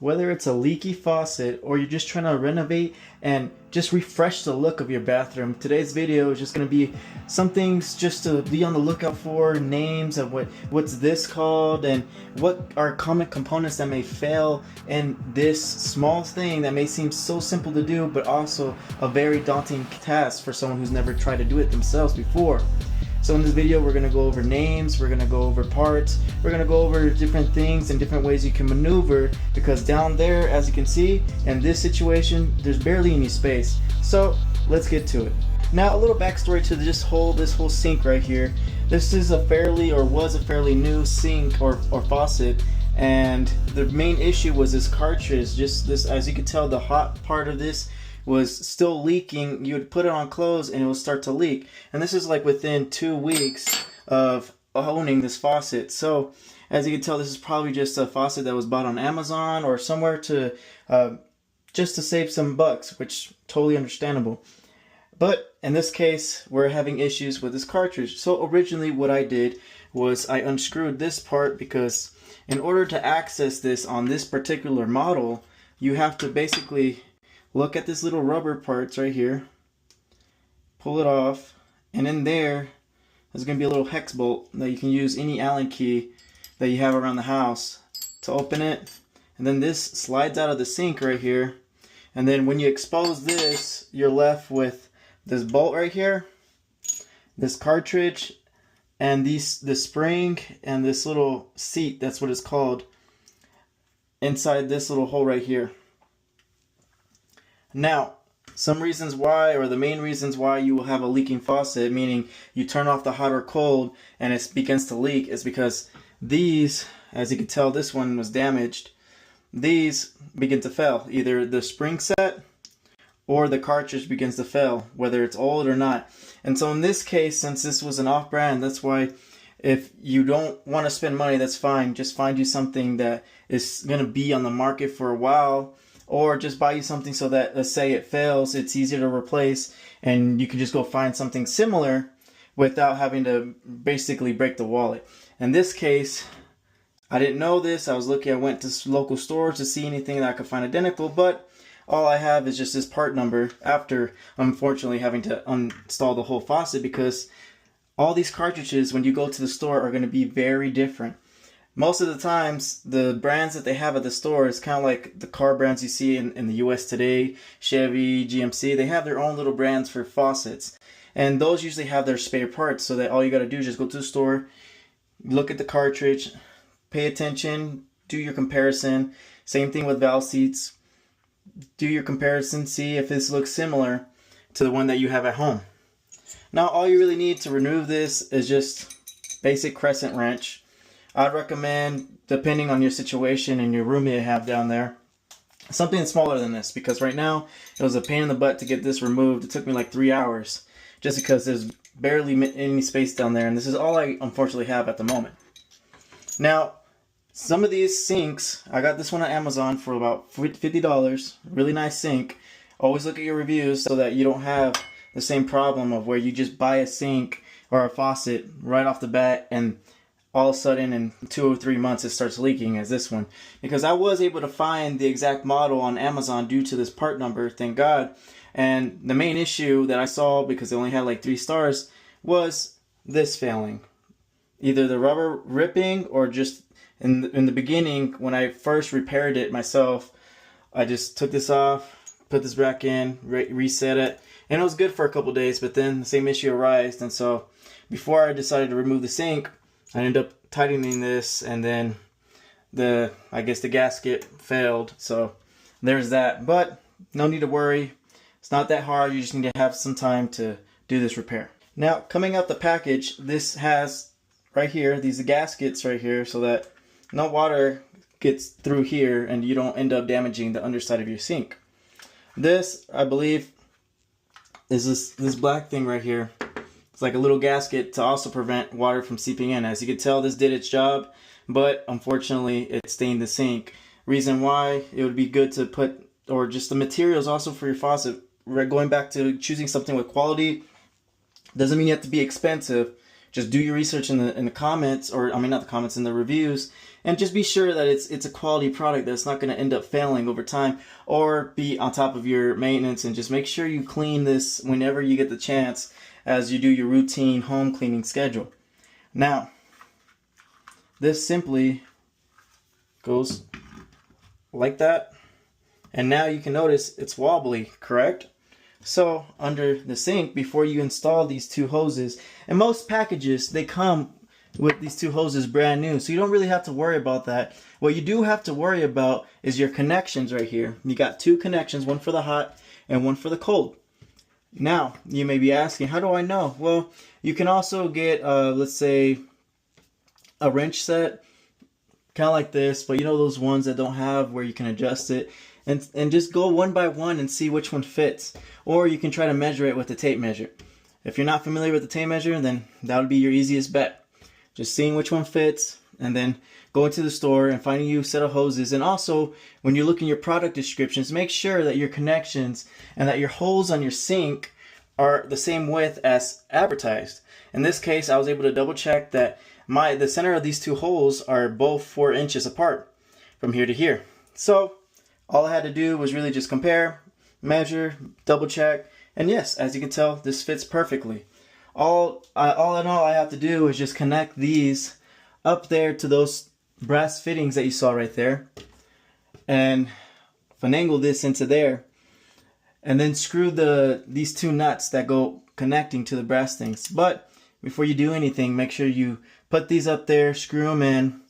Whether it's a leaky faucet or you're just trying to renovate and just refresh the look of your bathroom, today's video is just going to be some things just to be on the lookout for, names of what's this called, and what are common components that may fail in this small thing that may seem so simple to do, but also a very daunting task for someone who's never tried to do it themselves before. So in this video, we're going to go over names, we're going to go over parts, we're going to go over different things and different ways you can maneuver, because down there, as you can see, in this situation, there's barely any space. So let's get to it. Now, a little backstory to this whole sink right here. This is a was a fairly new sink or faucet, and the main issue was this cartridge. Just this, as you can tell, the hot part of this was still leaking. You would put it on clothes and it would start to leak, and this is like within 2 weeks of owning this faucet. So as you can tell, this is probably just a faucet that was bought on Amazon or somewhere to just to save some bucks, which totally understandable. But in this case, we're having issues with this cartridge. So originally what I did was I unscrewed this part, because in order to access this on this particular model, you have to basically look at this little rubber parts right here, pull it off, and in there's going to be a little hex bolt that you can use any Allen key that you have around the house to open it. And then this slides out of the sink right here, and then when you expose this, you're left with this bolt right here, this cartridge, and the spring and this little seat, that's what it's called, inside this little hole right here. Now, some reasons why, or the main reasons why you will have a leaking faucet, meaning you turn off the hot or cold and it begins to leak, is because these, as you can tell, this one was damaged. These begin to fail. Either the spring set or the cartridge begins to fail, whether it's old or not. And so in this case, since this was an off-brand, that's why if you don't want to spend money, that's fine. Just find you something that is going to be on the market for a while, or just buy you something so that, let's say it fails, it's easier to replace, and you can just go find something similar without having to basically break the wallet. In this case, I didn't know this. I went to local stores to see anything that I could find identical, but all I have is just this part number after, unfortunately, having to uninstall the whole faucet, because all these cartridges, when you go to the store, are going to be very different. Most of the times, the brands that they have at the store is kind of like the car brands you see in the US today, Chevy, GMC. They have their own little brands for faucets. And those usually have their spare parts, so that all you got to do is just go to the store, look at the cartridge, pay attention, do your comparison. Same thing with valve seats. Do your comparison, see if this looks similar to the one that you have at home. Now, all you really need to remove this is just basic crescent wrench. I'd recommend, depending on your situation and your room you have down there, something smaller than this, because right now it was a pain in the butt to get this removed. It took me like 3 hours just because there's barely any space down there, and this is all I unfortunately have at the moment. Now, some of these sinks, I got this one on Amazon for about $50. Really nice sink. Always look at your reviews so that you don't have the same problem of where you just buy a sink or a faucet right off the bat and all of a sudden in 2 or 3 months it starts leaking, as this one. Because I was able to find the exact model on Amazon due to this part number, thank God. And the main issue that I saw, because it only had like 3 stars, was this failing. Either the rubber ripping, or just in the beginning when I first repaired it myself, I just took this off, put this back in, reset it, and it was good for a couple days, but then the same issue arose. And so before I decided to remove the sink, I ended up tightening this, and then I guess the gasket failed. So there's that. But no need to worry. It's not that hard. You just need to have some time to do this repair. Now, coming out the package, this has right here these gaskets right here, so that no water gets through here and you don't end up damaging the underside of your sink. This, I believe, is this black thing right here. It's like a little gasket to also prevent water from seeping in. As you can tell, this did its job, but unfortunately it stained the sink. Reason why it would be good to put, or just the materials also for your faucet, going back to choosing something with quality, doesn't mean you have to be expensive, just do your research in the comments, or I mean not the comments, in the reviews, and just be sure that it's a quality product that's not going to end up failing over time, or be on top of your maintenance. And just make sure you clean this whenever you get the chance as you do your routine home cleaning schedule. Now, this simply goes like that, and now you can notice it's wobbly, correct? So under the sink, before you install these two hoses, and most packages, they come with these two hoses brand new, so you don't really have to worry about that. What you do have to worry about is your connections right here. You got two connections, one for the hot and one for the cold. Now, you may be asking, how do I know? Well, you can also get, let's say, a wrench set, kind of like this, but you know those ones that don't have where you can adjust it. And just go one by one and see which one fits. Or you can try to measure it with the tape measure. If you're not familiar with the tape measure, then that would be your easiest bet. Just seeing which one fits, and then going to the store and finding you a set of hoses. And also, when you look in your product descriptions, make sure that your connections and that your holes on your sink are the same width as advertised. In this case, I was able to double check that the center of these two holes are both 4 inches apart from here to here. So all I had to do was really just compare, measure, double check, and yes, as you can tell, this fits perfectly. All in all I have to do is just connect these up there to those brass fittings that you saw right there, and finagle this into there, and then screw these two nuts that go connecting to the brass things. But before you do anything, make sure you put these up there, screw them in,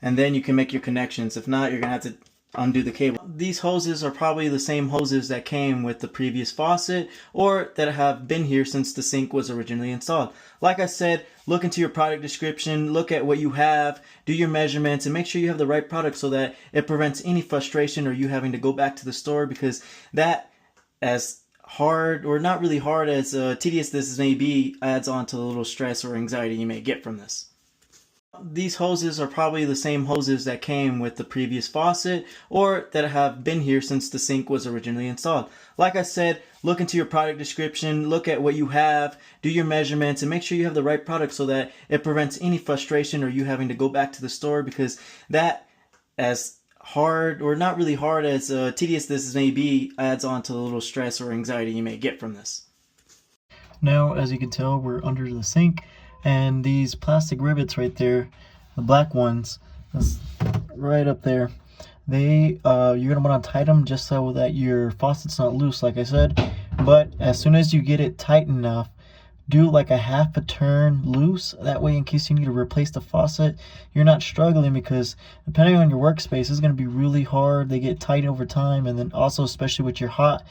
and then you can make your connections. If not, you're gonna have to undo the cable. These hoses are probably the same hoses that came with the previous faucet, or that have been here since the sink was originally installed. Like I said, look into your product description, look at what you have, do your measurements, and make sure you have the right product so that it prevents any frustration or you having to go back to the store, because that, as hard, or not really hard, as tedious this may be, adds on to the little stress or anxiety you may get from this. These hoses are probably the same hoses that came with the previous faucet, or that have been here since the sink was originally installed. Like I said, look into your product description, look at what you have, do your measurements, and make sure you have the right product so that it prevents any frustration or you having to go back to the store, because that, as hard, or not really hard, as tedious this may be, adds on to the little stress or anxiety you may get from this. Now, as you can tell, we're under the sink, and these plastic rivets right there, the black ones, that's right up there, you're gonna want to tighten them just so that your faucet's not loose, like I said. But as soon as you get it tight enough, do like a half a turn loose. That way, in case you need to replace the faucet, you're not struggling, because depending on your workspace, it's gonna be really hard. They get tight over time, and then also, especially with your hot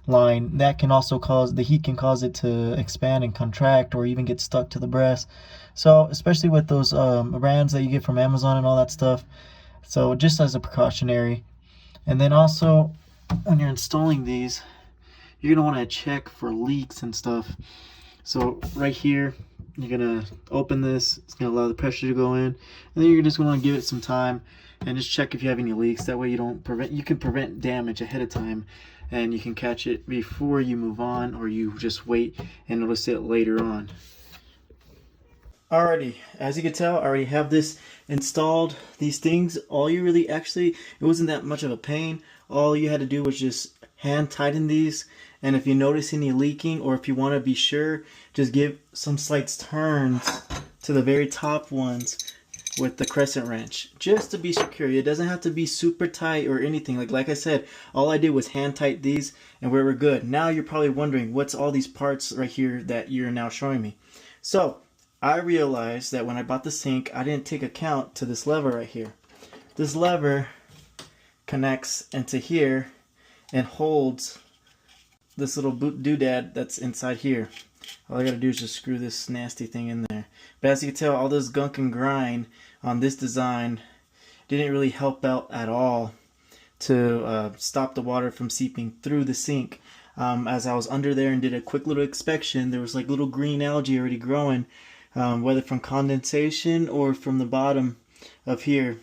line, that can also cause the heat, can cause it to expand and contract, or even get stuck to the brass. So especially with those brands that you get from Amazon and all that stuff, so just as a precautionary. And then also, when you're installing these, you're gonna want to check for leaks and stuff. So right here, you're gonna open this, it's gonna allow the pressure to go in, and then you're just gonna give it some time and just check if you have any leaks. That way you can prevent damage ahead of time, and you can catch it before you move on, or you just wait and notice it later on. Alrighty, as you can tell, I already have this installed. These things, all you really, actually, it wasn't that much of a pain. All you had to do was just hand tighten these, and if you notice any leaking, or if you want to be sure, just give some slight turns to the very top ones with the crescent wrench, just to be secure. It doesn't have to be super tight or anything. Like I said, all I did was hand tighten these, and we were good. Now you're probably wondering, what's all these parts right here that you're now showing me? So I realized that when I bought the sink, I didn't take account to this lever right here. This lever connects into here and holds this little doodad that's inside here. All I gotta do is just screw this nasty thing in there. But as you can tell, all this gunk and grind on this design didn't really help out at all to stop the water from seeping through the sink. As I was under there and did a quick little inspection, there was like little green algae already growing, whether from condensation or from the bottom of here.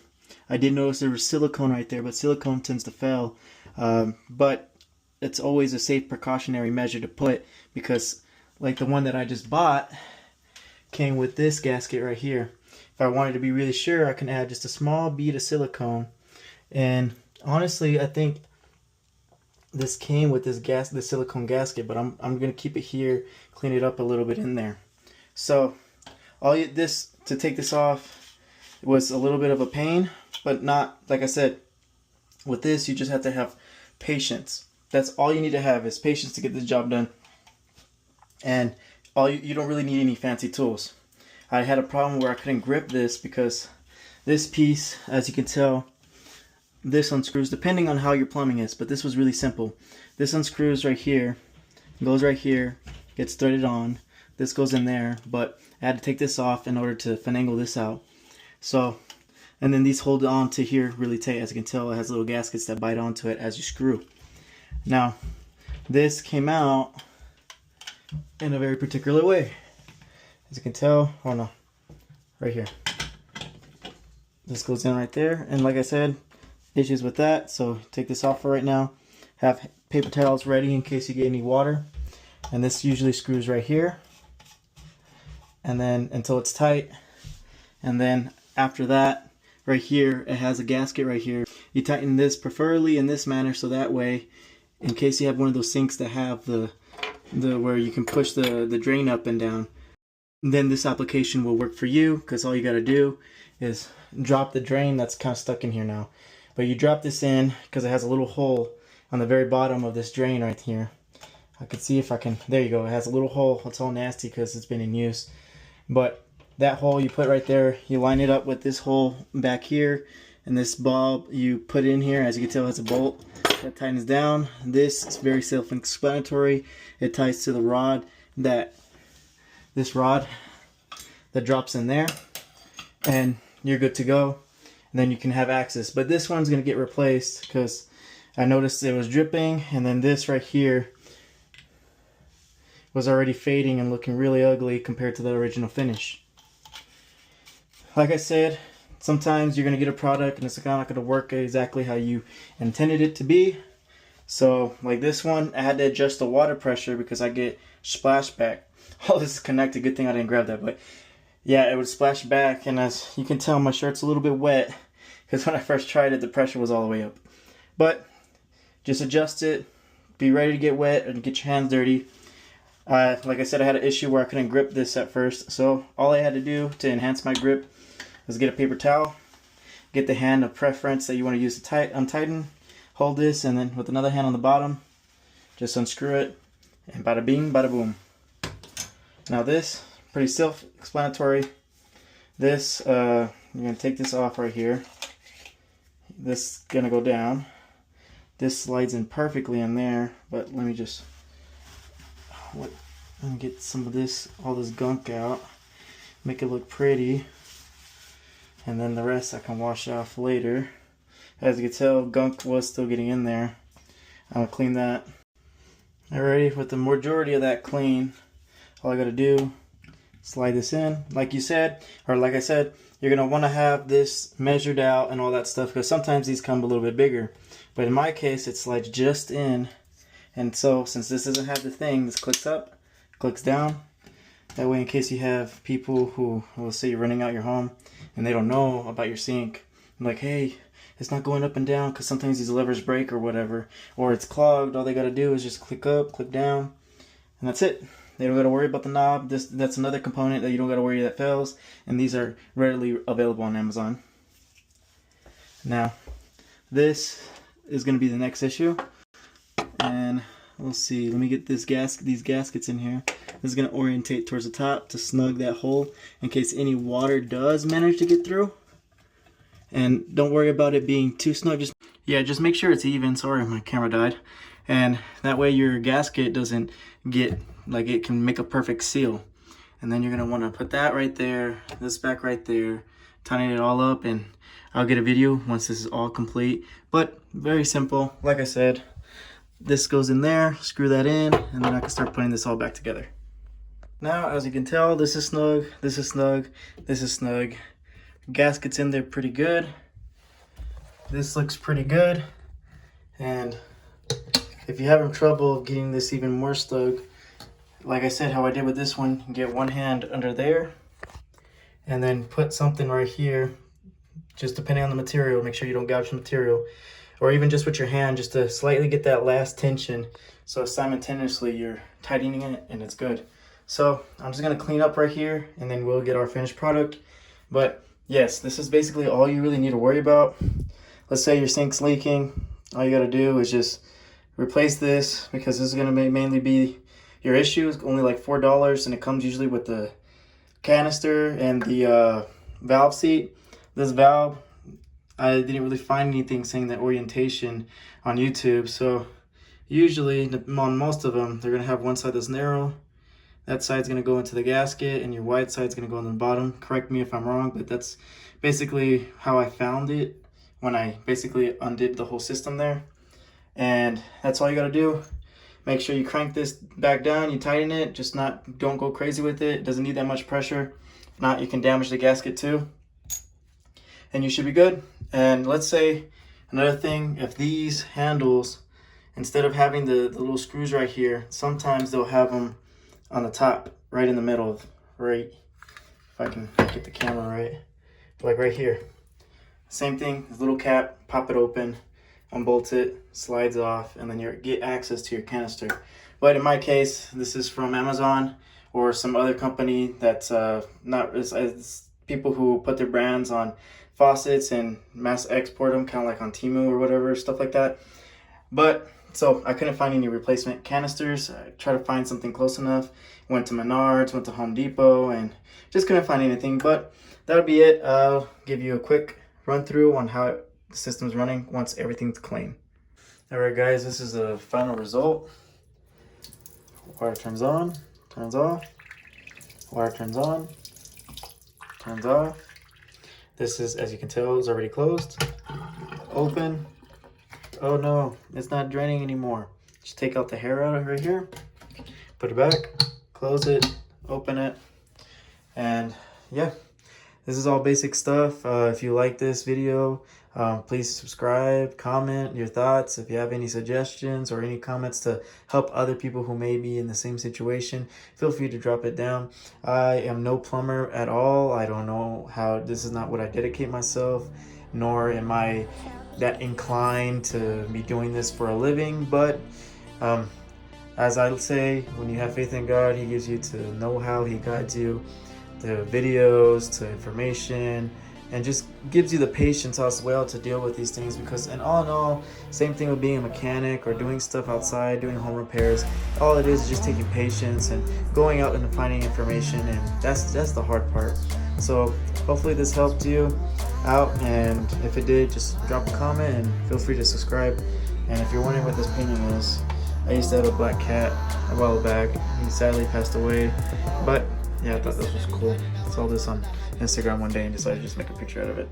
I did notice there was silicone right there, but silicone tends to fail. But it's always a safe precautionary measure to put, because like the one that I just bought, came with this gasket right here. If I wanted to be really sure, I can add just a small bead of silicone. And honestly, I think this came with this silicone gasket, but I'm gonna keep it here, clean it up a little bit in there. So to take this off was a little bit of a pain, but not, like I said, with this you just have to have patience. That's all you need to have, is patience to get this job done. And you don't really need any fancy tools. I had a problem where I couldn't grip this because this piece, as you can tell, this unscrews depending on how your plumbing is, but this was really simple. This unscrews right here, goes right here, gets threaded on. This goes in there, but I had to take this off in order to finagle this out. So, and then these hold on to here really tight. As you can tell, it has little gaskets that bite onto it as you screw. Now, this came out in a very particular way. As you can tell, oh no, right here. This goes in right there, and like I said, issues with that, so take this off for right now. Have paper towels ready in case you get any water. And this usually screws right here, and then until it's tight. And then after that, right here, it has a gasket right here. You tighten this preferably in this manner, so that way, in case you have one of those sinks that have the where you can push the drain up and down, then this application will work for you, because all you got to do is drop the drain that's kind of stuck in here now. But you drop this in because it has a little hole on the very bottom of this drain right here. I can see if I can, there you go, it has a little hole. It's all nasty because it's been in use. But that hole you put right there, you line it up with this hole back here, and this bulb you put in here. As you can tell, it has a bolt that tightens down. This is very self-explanatory. It ties to the rod this rod that drops in there, and you're good to go. And then you can have access. But this one's going to get replaced because I noticed it was dripping, and then this right here was already fading and looking really ugly compared to the original finish. Like I said, sometimes you're going to get a product and it's not going to work exactly how you intended it to be. So like this one, I had to adjust the water pressure because I get splashback. All this is connected, good thing I didn't grab that, but yeah, it would splash back, and as you can tell, my shirt's a little bit wet because when I first tried it, the pressure was all the way up. But just adjust it, be ready to get wet and get your hands dirty. Like I said, I had an issue where I couldn't grip this at first, so all I had to do to enhance my grip was get a paper towel, get the hand of preference that you want to use to untighten, hold this, and then with another hand on the bottom, just unscrew it, and bada bing, bada boom. Now this, pretty self-explanatory. This, you're going to take this off right here. This is going to go down. This slides in perfectly in there, but let me just get some of this, all this gunk out, make it look pretty, and then the rest I can wash off later. As you can tell, gunk was still getting in there. I'll clean that. Alrighty, with the majority of that clean, all I gotta do, slide this in, like I said, you're gonna want to have this measured out and all that stuff, because sometimes these come a little bit bigger. But in my case, it slides just in, and so since this doesn't have the thing, this clicks up, clicks down. That way, in case you have people who, let's say you're renting out your home and they don't know about your sink, I'm like, hey, it's not going up and down because sometimes these levers break or whatever, or it's clogged. All they gotta do is just click up, click down, and that's it. They don't got to worry about the knob. That's another component that you don't got to worry that fails. And these are readily available on Amazon. Now, this is going to be the next issue. And we'll see. Let me get these gaskets in here. This is going to orientate towards the top to snug that hole in case any water does manage to get through. And don't worry about it being too snug. Just make sure it's even. Sorry, my camera died. And that way your gasket doesn't get, like, it can make a perfect seal. And then you're going to want to put that right there, this back right there, tighten it all up, and I'll get a video once this is all complete. But very simple. Like I said, this goes in there, screw that in, and then I can start putting this all back together. Now, as you can tell, this is snug, this is snug, this is snug. Gasket's in there pretty good. This looks pretty good. And if you're having trouble getting this even more snug, like I said, how I did with this one, get one hand under there and then put something right here, just depending on the material. Make sure you don't gouge the material, or even just with your hand, just to slightly get that last tension, so simultaneously you're tightening it and it's good. So I'm just gonna clean up right here and then we'll get our finished product. But yes, this is basically all you really need to worry about. Let's say your sink's leaking, all you gotta do is just replace this, because this is gonna mainly be your issue. It's only like $4 and it comes usually with the canister and the valve seat. This valve, I didn't really find anything saying that orientation on YouTube, so usually on most of them they're gonna have one side that's narrow, that side's gonna go into the gasket, and your wide side's gonna go on the bottom. Correct me if I'm wrong, but that's basically how I found it when I basically undid the whole system there. And that's all you gotta do. Make sure you crank this back down, you tighten it, just don't go crazy with it. It doesn't need that much pressure. If not, you can damage the gasket too. And you should be good. And let's say another thing, if these handles, instead of having the little screws right here, sometimes they'll have them on the top, right in the middle, right, if I can get the camera right, like right here. Same thing, this little cap, pop it open, unbolt it, slides off, and then you get access to your canister. But in my case, this is from Amazon or some other company that's not as people who put their brands on faucets and mass export them, kind of like on Temu or whatever, stuff like that. But so I couldn't find any replacement canisters. I tried to find something close enough. Went to Menards, went to Home Depot, and just couldn't find anything. But that would be it. I'll give you a quick run through on how the system's running once everything's clean. Alright guys, this is the final result. Water turns on, turns off. Water turns on, turns off. This is, as you can tell, is already closed. Open. Oh no, it's not draining anymore. Just take out the hair out of right here, put it back, close it, open it, and yeah, this is all basic stuff. If you like this video, please subscribe, comment your thoughts. If you have any suggestions or any comments to help other people who may be in the same situation, feel free to drop it down. I am no plumber at all. I don't know how, this is not what I dedicate myself, nor am I that inclined to be doing this for a living. But as I say, when you have faith in God, He gives you to know how, He guides you to videos, to information, and just gives you the patience as well to deal with these things. Because in all, same thing with being a mechanic or doing stuff outside, doing home repairs, all it is just taking patience and going out and finding information, and that's the hard part. So hopefully this helped you out, and if it did, just drop a comment and feel free to subscribe. And if you're wondering what this painting is, I used to have a black cat a while back. He sadly passed away, but yeah, I thought this was cool. I saw this on Instagram one day and decided to just make a picture out of it.